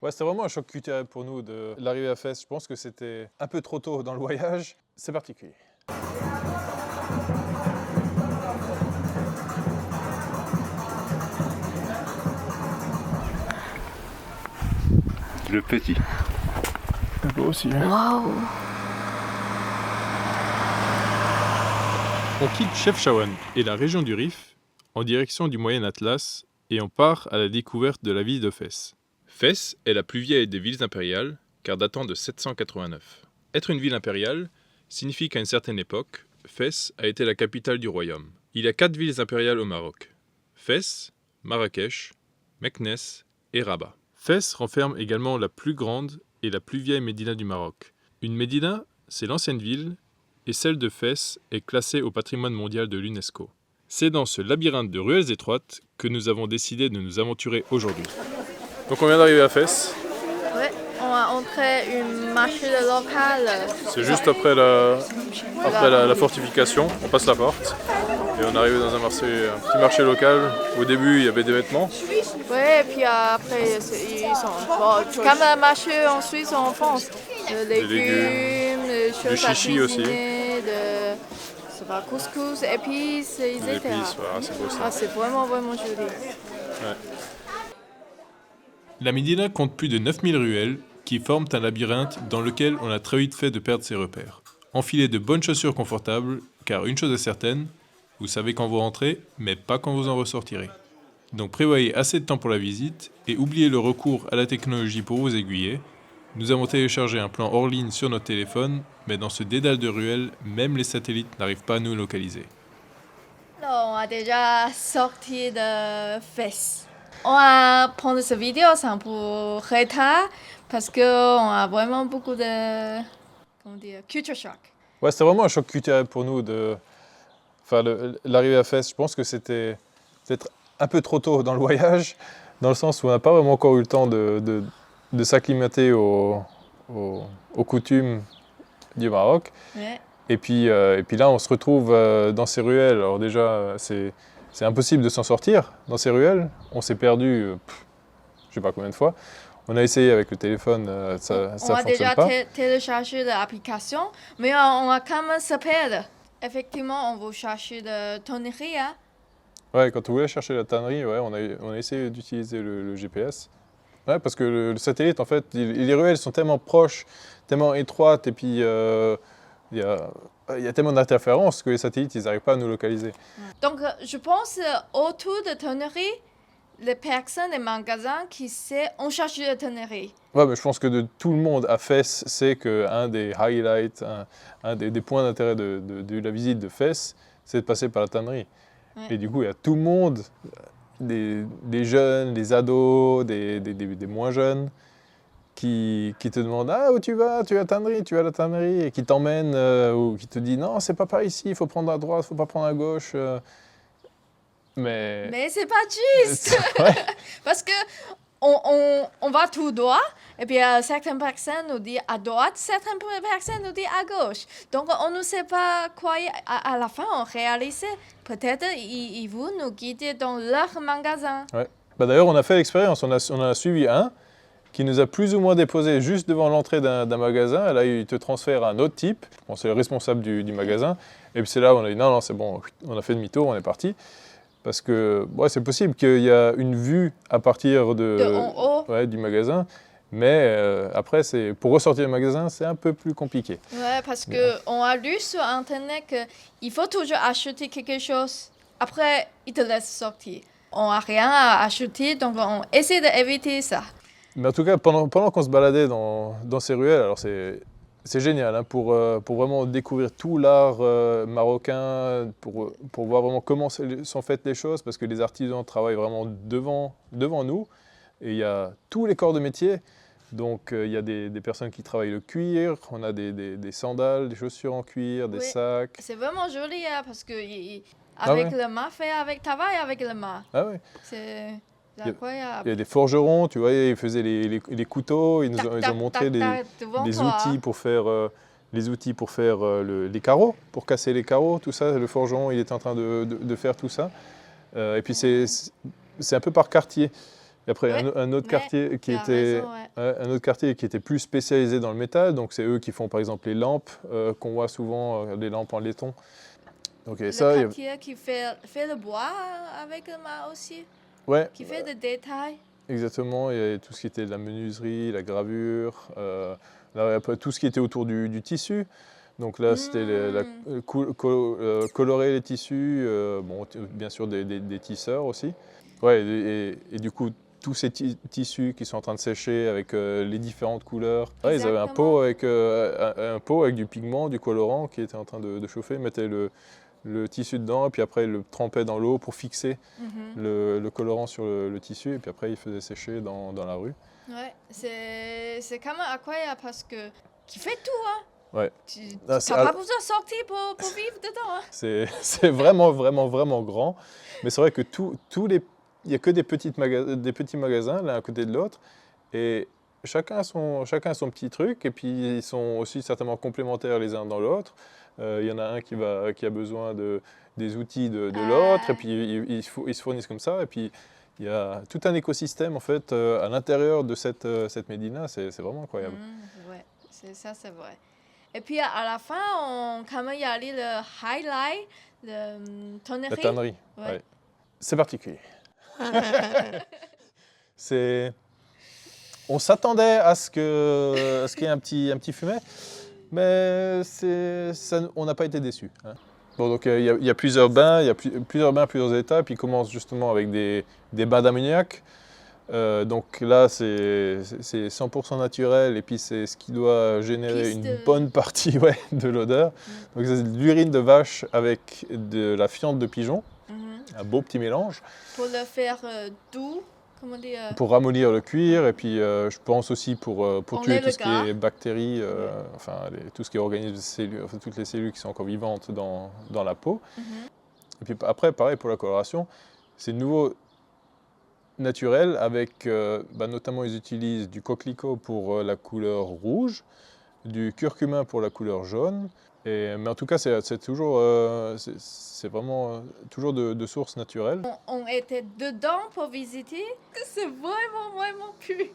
Ouais, c'était vraiment un choc culturel pour nous de l'arrivée à Fès. Je pense que c'était un peu trop tôt dans le voyage. C'est particulier. Le petit. Un peu aussi. Waouh! On quitte Chefchaouen et la région du Rif en direction du Moyen Atlas et on part à la découverte de la ville de Fès. Fès est la plus vieille des villes impériales car datant de 789. Être une ville impériale signifie qu'à une certaine époque, Fès a été la capitale du royaume. Il y a 4 villes impériales au Maroc: Fès, Marrakech, Meknès et Rabat. Fès renferme également la plus grande et la plus vieille médina du Maroc. Une médina, c'est l'ancienne ville, et celle de Fès est classée au patrimoine mondial de l'UNESCO. C'est dans ce labyrinthe de ruelles étroites que nous avons décidé de nous aventurer aujourd'hui. Donc on vient d'arriver à Fès, Ouais, on va entrer une marché locale. c'est juste après la fortification, on passe la porte et on est arrivé dans un petit marché local. Au début il y avait des vêtements, Ouais, et puis après, ils sont bon, comme un marché en Suisse ou en France. De légumes, de choses à chichi aussi. cuisiner, de je sais pas, couscous, épices, etc. des épices, voilà, c'est beau ça. Ah, c'est vraiment, vraiment joli. La Médina compte plus de 9000 ruelles qui forment un labyrinthe dans lequel on a très vite fait de perdre ses repères. Enfilez de bonnes chaussures confortables, car une chose est certaine, vous savez quand vous rentrez, mais pas quand vous en ressortirez. Donc prévoyez assez de temps pour la visite et oubliez le recours à la technologie pour vous aiguiller. Nous avons téléchargé un plan hors ligne sur notre téléphone, mais dans ce dédale de ruelles, même les satellites n'arrivent pas à nous localiser. On a déjà sorti de Fès. On va prendre cette vidéo, c'est un peu retard parce qu'on a vraiment beaucoup de culture shock. Ouais, c'était vraiment un choc culturel pour nous de l'arrivée à Fès. Je pense que c'était peut-être un peu trop tôt dans le voyage, dans le sens où on n'a pas vraiment encore eu le temps de s'acclimater aux coutumes du Maroc. Ouais. Et puis là, on se retrouve dans ces ruelles. Alors déjà, c'est impossible de s'en sortir dans ces ruelles. On s'est perdu, je sais pas combien de fois. On a essayé avec le téléphone, ça On a fonctionne déjà pas. téléchargé l'application, mais on a quand même se perdre. Effectivement, on va chercher de tonnerie. Hein. Ouais, quand on voulait chercher la tannerie, ouais, on a essayé d'utiliser le GPS. Ouais, parce que le satellite, en fait, les ruelles sont tellement proches, tellement étroites, et puis il y a tellement d'interférences que les satellites, ils n'arrivent pas à nous localiser. Donc, je pense autour de tonnerie, les personnes et magasins qui savent, on cherche de tonnerie. Ouais, mais je pense que de tout le monde à Fès, c'est qu'un des highlights, un des points d'intérêt de la visite de Fès, c'est de passer par la tannerie. Ouais. Et du coup, il y a tout le monde, des jeunes, des ados, des moins jeunes, qui te demandent « Ah, où tu vas? Tu vas à la tannerie ?» et qui t'emmènent ou qui te disent « Non, c'est pas par ici, il faut prendre à droite, il faut pas prendre à gauche. » Mais c'est pas juste. Ouais. Parce que on va tout droit, et puis certaines personnes nous disent à droite, certaines personnes nous disent à gauche. Donc on ne sait pas quoi. À la fin, on réalise, peut-être ils vont nous guider dans leur magasin. Ouais. Bah, d'ailleurs, on a fait l'expérience, on en a suivi un qui nous a plus ou moins déposé juste devant l'entrée d'un magasin. Et là, il te transfère à un autre type. Bon, c'est le responsable du magasin. Et puis c'est là où on a dit non, c'est bon, on a fait demi-tour, on est parti. Parce que c'est possible qu'il y a une vue à partir De en haut. du magasin. Mais après, pour ressortir du magasin, c'est un peu plus compliqué. Ouais, parce qu'on a lu sur Internet qu'il faut toujours acheter quelque chose. Après, ils te laissent sortir. On n'a rien à acheter, donc on essaie d'éviter ça. Mais en tout cas, pendant qu'on se baladait dans ces ruelles, alors c'est génial hein, pour vraiment découvrir tout l'art marocain, pour voir vraiment comment sont faites les choses, parce que les artisans travaillent vraiment devant nous. Et il y a tous les corps de métier. Donc il y a des personnes qui travaillent le cuir, on a des sandales, des chaussures en cuir, des sacs. C'est vraiment joli hein, parce que avec ouais. le mât, travaille avec le mât. Ah ouais. C'est incroyable. Il y a des forgerons, tu vois, ils faisaient les couteaux, ils ont montré des outils pour faire les carreaux, pour casser les carreaux, tout ça. Le forgeron, il était en train de faire tout ça. Et puis c'est un peu par quartier. Et après, Ouais, un autre mais quartier qui tu as était, raison, ouais. un autre quartier qui était plus spécialisé dans le métal. Donc, c'est eux qui font, par exemple, les lampes qu'on voit souvent, les lampes en laiton. Donc, et Le ça, quartier qui fait le bois avec le mât aussi, ouais, qui fait des détails. exactement. Il y a tout ce qui était de la menuiserie, la gravure, là, après, tout ce qui était autour du tissu. Donc là, c'était colorer les tissus, bon, bien sûr des tisseurs aussi. Ouais, et du coup, tous ces tissus qui sont en train de sécher avec les différentes couleurs. Ouais, ils avaient Exactement. un pot avec du pigment, du colorant qui était en train de chauffer, ils mettaient le tissu dedans et puis après ils le trempaient dans l'eau pour fixer le colorant sur le tissu et puis après ils faisaient sécher dans la rue. Ouais, c'est quand même incroyable parce que tu fais tout, hein. Ouais. Tu Ah, n'as pas besoin de sortir pour vivre dedans, hein. C'est vraiment, vraiment, vraiment grand. Mais c'est vrai que il n'y a que des petits magasins l'un à côté de l'autre. Et chacun a son petit truc. Et puis ils sont aussi certainement complémentaires les uns dans l'autre. Il y en a un qui a besoin des outils de l'autre. Et puis ils se fournissent comme ça. Et puis il y a tout un écosystème en fait à l'intérieur de cette médina. C'est vraiment incroyable. Ouais, ça c'est vrai. Et puis à la fin, quand même, il y a le highlight, le tonnerie. La tannerie, Ouais. ouais. C'est particulier. On s'attendait à ce qu'il y ait un petit fumet, mais on n'a pas été déçus. Hein. Bon, donc il y a plusieurs bains, plusieurs étapes. Ils commencent justement avec des bains d'ammoniac. Donc là, c'est 100% naturel et puis c'est ce qui doit générer une bonne partie de l'odeur. Donc c'est de l'urine de vache avec de la fiente de pigeon, un beau petit mélange. Pour le faire doux, comment dire. Pour ramollir le cuir et puis je pense aussi pour tuer tout ce qui est bactéries, tout ce qui est organisme, cellules, toutes les cellules qui sont encore vivantes dans la peau. Et puis après, pareil pour la coloration, c'est de nouveau naturel avec, notamment ils utilisent du coquelicot pour la couleur rouge, du curcuma pour la couleur jaune, mais en tout cas c'est toujours, c'est vraiment toujours de source naturelle. On était dedans pour visiter, c'est vraiment, vraiment cool.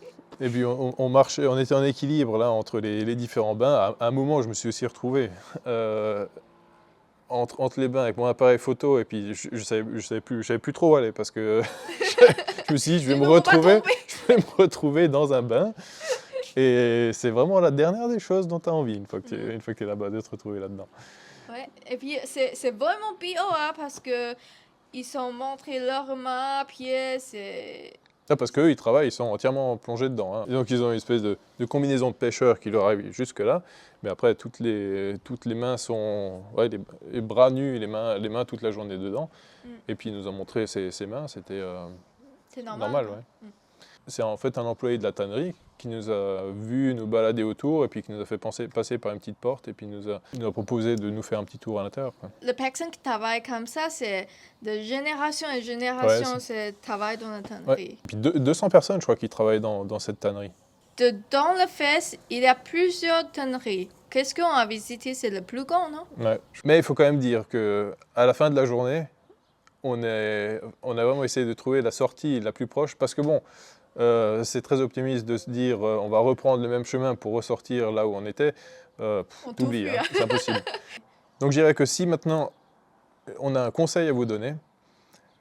Et puis on marchait, on était en équilibre là entre les différents bains. À un moment je me suis aussi retrouvé entre les bains avec mon appareil photo et puis je savais plus trop où aller parce que je me suis dit je vais me retrouver dans un bain et c'est vraiment la dernière des choses dont tu as envie une fois que tu es là-bas de te retrouver là-dedans. Ouais, et puis c'est vraiment bio hein, parce que ils sont montrés leurs mains, pieds, c'est... Ah, parce qu'eux, ils travaillent, ils sont entièrement plongés dedans. Hein. Et donc, ils ont une espèce de combinaison de pêcheurs qui leur arrive jusque-là. Mais après, toutes les mains sont... Ouais, les bras nus et les mains toute la journée dedans. Et puis, ils nous ont montré ces mains. C'était normal. Ouais. C'est en fait un employé de la tannerie qui nous a vu nous balader autour et puis qui nous a fait passer par une petite porte et puis il nous a proposé de nous faire un petit tour à l'intérieur. Les personnes qui travaillent comme ça, c'est de génération en génération, c'est travail dans la tannerie. Ouais. Et puis 200 personnes, je crois, qui travaillent dans cette tannerie. Dans le Fès, il y a plusieurs tanneries. Qu'est-ce qu'on a visité? C'est le plus grand, non? Ouais. Mais il faut quand même dire qu'à la fin de la journée, on a vraiment essayé de trouver la sortie la plus proche parce que bon, c'est très optimiste de se dire on va reprendre le même chemin pour ressortir là où on était. T'oublies, hein, c'est impossible. Donc je dirais que si maintenant on a un conseil à vous donner,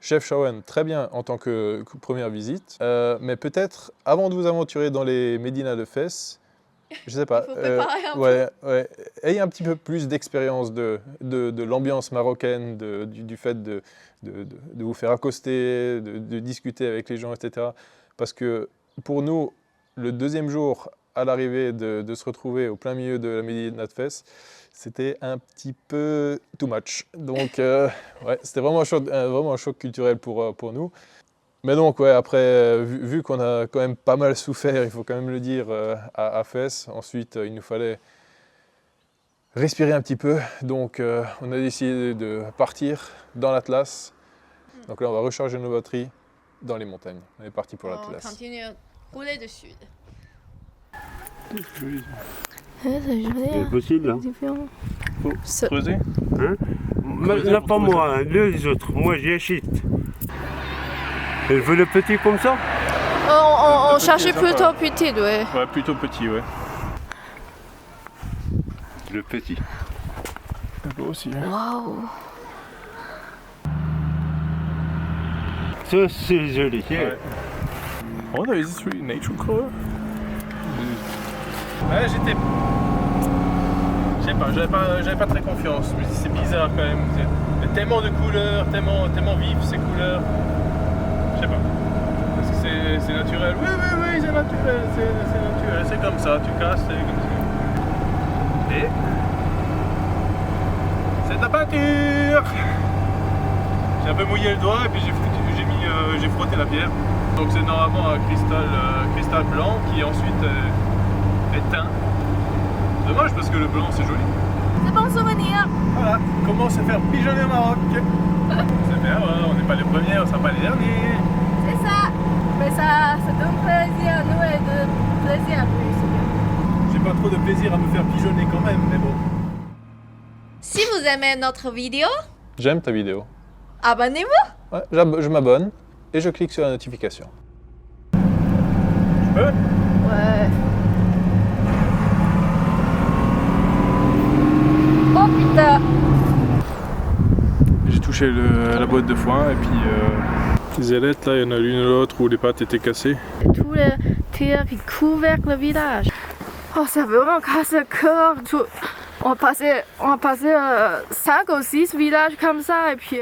Chef Shawen, très bien en tant que première visite, mais peut-être avant de vous aventurer dans les médinas de Fès, je sais pas, Il faut préparer un peu. ayez un petit peu plus d'expérience de l'ambiance marocaine, du fait de vous faire accoster, de discuter avec les gens, etc. Parce que pour nous, le deuxième jour à l'arrivée de se retrouver au plein milieu de la Médina de Fès, c'était un petit peu too much. Donc, c'était vraiment un choc culturel pour nous. Mais donc, après, vu qu'on a quand même pas mal souffert, il faut quand même le dire, à Fès, ensuite, il nous fallait respirer un petit peu. Donc, on a décidé de partir dans l'Atlas. Donc là, on va recharger nos batteries dans les montagnes. On est parti pour l'Atlas. On continue à rouler du sud. C'est possible, hein. Faut creuser. Hein? Là, pas moi, hein, les autres. Moi, j'y achète. Elle veut le petit comme ça? On Petit, cherchait sympa. plutôt petit, ouais. Ouais, plutôt petit, ouais. Le petit. C'est beau aussi. Hein. Waouh. Ça, c'est joli. Ouais. I wonder, is this really natural color? Ouais, j'étais. Je sais pas, j'avais pas très confiance. Je me dis, c'est bizarre quand même. Il y a tellement de couleurs, tellement vives ces couleurs. Je sais pas. Est-ce que c'est naturel? Oui, c'est naturel. C'est naturel. C'est comme ça, tu casses, c'est comme ça. Et. C'est de la peinture! J'ai un peu mouillé le doigt et puis j'ai frotté la pierre. Donc c'est normalement un cristal blanc qui ensuite est teint. Dommage parce que le blanc c'est joli. C'est bon souvenir. Voilà, on commence à faire pigeonner au Maroc. C'est bien, voilà, on n'est pas les premiers, on sera pas les derniers. C'est ça. Mais ça donne plaisir à nous et de plaisir à plus. J'ai pas trop de plaisir à me faire pigeonner quand même, mais bon. Si vous aimez notre vidéo, J'aime ta vidéo. abonnez-vous. Ouais, je m'abonne et je clique sur la notification. Je peux? Ouais. Oh putain. J'ai touché la boîte de foin et puis les ailettes là, il y en a l'une ou l'autre où les pattes étaient cassées. Tous les pierres qui couvrent le village. Oh, ça vraiment casse le cœur. On a passé 5 ou 6 villages comme ça et puis...